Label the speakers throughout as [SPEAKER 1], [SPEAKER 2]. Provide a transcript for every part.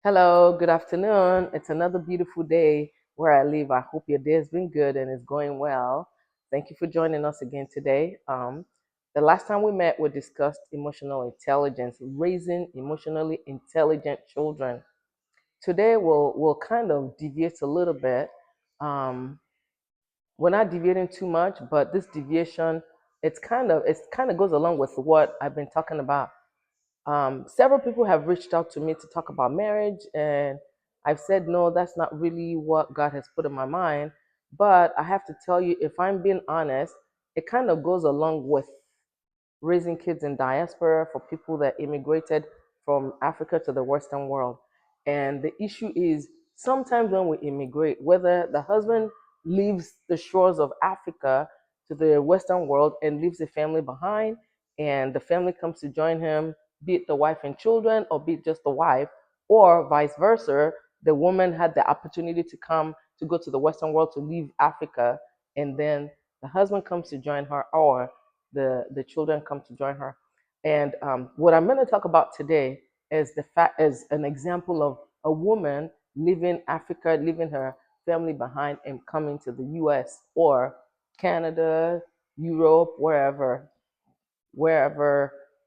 [SPEAKER 1] Hello, good afternoon. It's another beautiful day where I live. I hope your day has been good and is going well. Thank you for joining us again today. The last time we met, we discussed emotional intelligence, raising emotionally intelligent children. Today, we'll kind of deviate a little bit. Um, we're not deviating too much, but this deviation, it's kind of goes along with what I've been talking about. Several people have reached out to me to talk about marriage, and I've said, no, that's not really what God has put in my mind. But I have to tell you, if I'm being honest, it kind of goes along with raising kids in diaspora for people that immigrated from Africa to the Western world. And the issue is sometimes when we immigrate, whether the husband leaves the shores of Africa to the Western world and leaves the family behind, and the family comes to join him, be it the wife and children, or be it just the wife, or vice versa, the woman had the opportunity to come to go to the Western world to leave Africa, and then the husband comes to join her, or the children come to join her. And what I'm going to talk about today is the fact is an example of a woman leaving Africa, leaving her family behind, and coming to the U.S. or Canada, Europe, wherever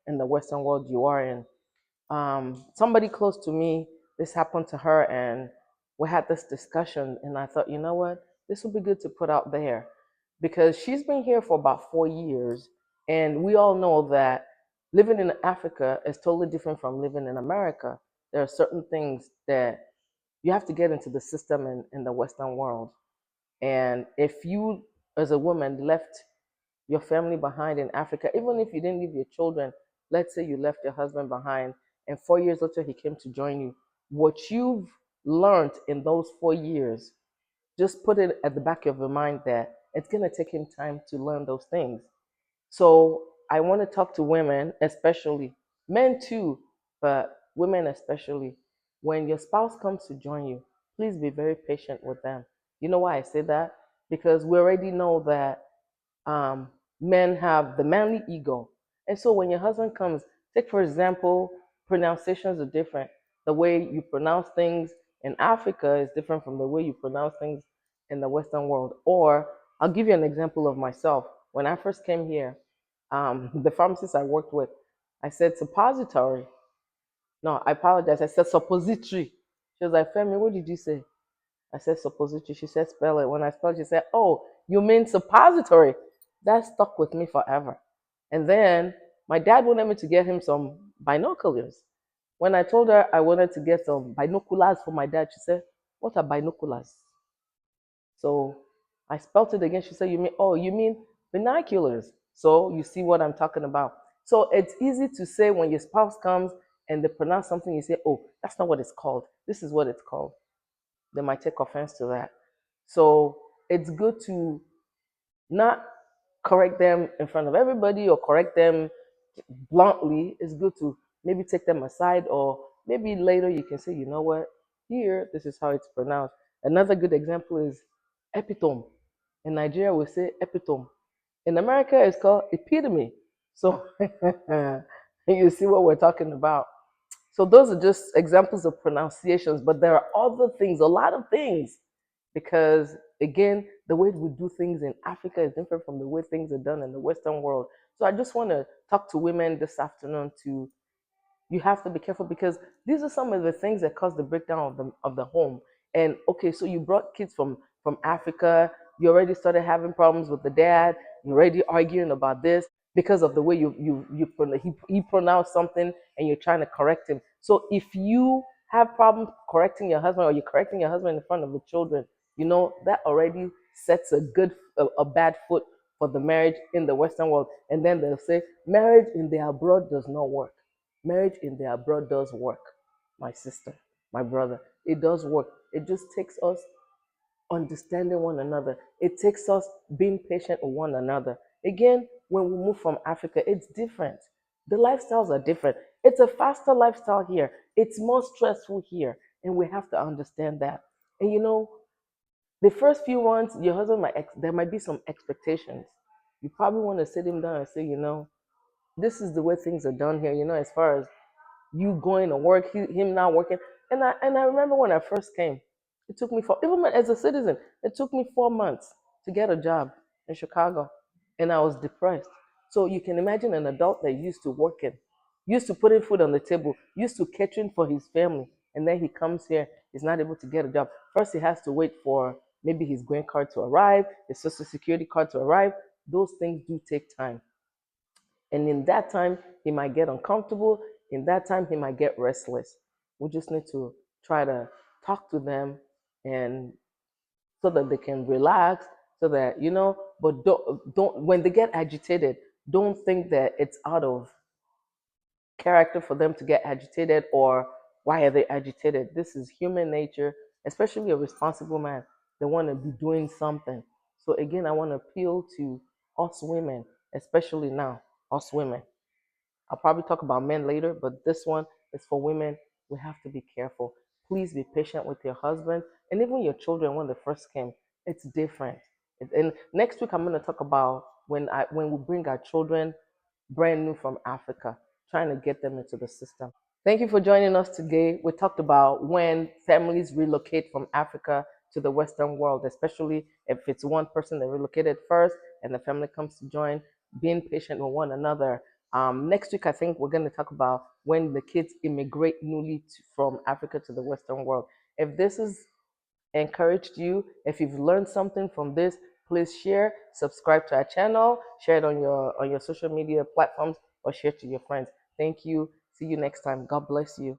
[SPEAKER 1] in the Western world you are in. Somebody close to me, this happened to her, and we had this discussion, and I thought, you know what, this would be good to put out there because she's been here for about 4 years, and we all know that living in Africa is totally different from living in America. There are certain things that you have to get into the system in the Western world. And if you, as a woman, left your family behind in Africa, even if you didn't leave your children, let's say you left your husband behind and 4 years later he came to join you, what you've learned in those 4 years, just put it at the back of your mind that it's going to take him time to learn those things. So I want to talk to women, especially men too, but women especially. When your spouse comes to join you, please be very patient with them. You know why I say that? Because we already know that um, men have the manly ego. And so when your husband comes, take for example, pronunciations are different. The way you pronounce things in Africa is different from the way you pronounce things in the Western world. Or I'll give you an example of myself. When I first came here, the pharmacist I worked with, I said suppository. No, I apologize. I said suppository. She was like, Femi, what did you say? I said suppository. She said spell it. When I spelled it, she said, oh, you mean suppository. That stuck with me forever. And then my dad wanted me to get him some binoculars. When I told her I wanted to get some binoculars for my dad, she said, what are binoculars? So I spelled it again. She said, you mean binoculars. So you see what I'm talking about. So it's easy to say when your spouse comes and they pronounce something, you say, oh, that's not what it's called. This is what it's called. They might take offense to that. So it's good to not correct them in front of everybody or correct them bluntly. It's good to maybe take them aside, or maybe later you can say, you know what, here, this is how it's pronounced. Another good example is epitome. In Nigeria, we say epitome. In America, it's called epitome. So you see what we're talking about. So those are just examples of pronunciations, but there are other things, a lot of things, because again, the way we do things in Africa is different from the way things are done in the Western world. So I just want to talk to women this afternoon to you have to be careful because these are some of the things that cause the breakdown of the home. And okay, so you brought kids from Africa, you already started having problems with the dad, you're already arguing about this because of the way he pronounced something and you're trying to correct him. So if you have problems correcting your husband or you're correcting your husband in front of the children, you know that already sets a bad foot for the marriage in the Western world. And then they'll say marriage in the abroad does not work. Marriage in the abroad does work, my sister, my brother. It does work. It just takes us understanding one another. It takes us being patient with one another. Again, when we move from Africa, it's different. The lifestyles are different. It's a faster lifestyle here. It's more stressful here. And we have to understand that. And you know, the first few months, your husband there might be some expectations. You probably want to sit him down and say, you know, this is the way things are done here, you know, as far as you going to work, him not working. And I remember when I first came, it took me even as a citizen, it took me 4 months to get a job in Chicago, and I was depressed. So you can imagine an adult that used to working, used to putting food on the table, used to catering for his family, and then he comes here, he's not able to get a job. First, he has to wait for maybe his green card to arrive, his social security card to arrive. Those things do take time. And in that time, he might get uncomfortable. In that time, he might get restless. We just need to try to talk to them and so that they can relax, so that, but don't when they get agitated, don't think that it's out of character for them to get agitated or why are they agitated. This is human nature, especially a responsible man. They want to be doing something. So again, I want to appeal to us women, especially now, us women. I'll probably talk about men later, but this one is for women. We have to be careful. Please be patient with your husband and even your children when they first came. It's different. And next week I'm going to talk about when we bring our children brand new from Africa, trying to get them into the system. Thank you for joining us today. We talked about when families relocate from Africa to the Western world, especially if it's one person that relocated first and the family comes to join, being patient with one another. Next week, I think we're going to talk about when the kids immigrate newly from Africa to the Western world. If this has encouraged you, if you've learned something from this, please share, subscribe to our channel, share it on your social media platforms, or share to your friends. Thank you. See you next time. God bless you.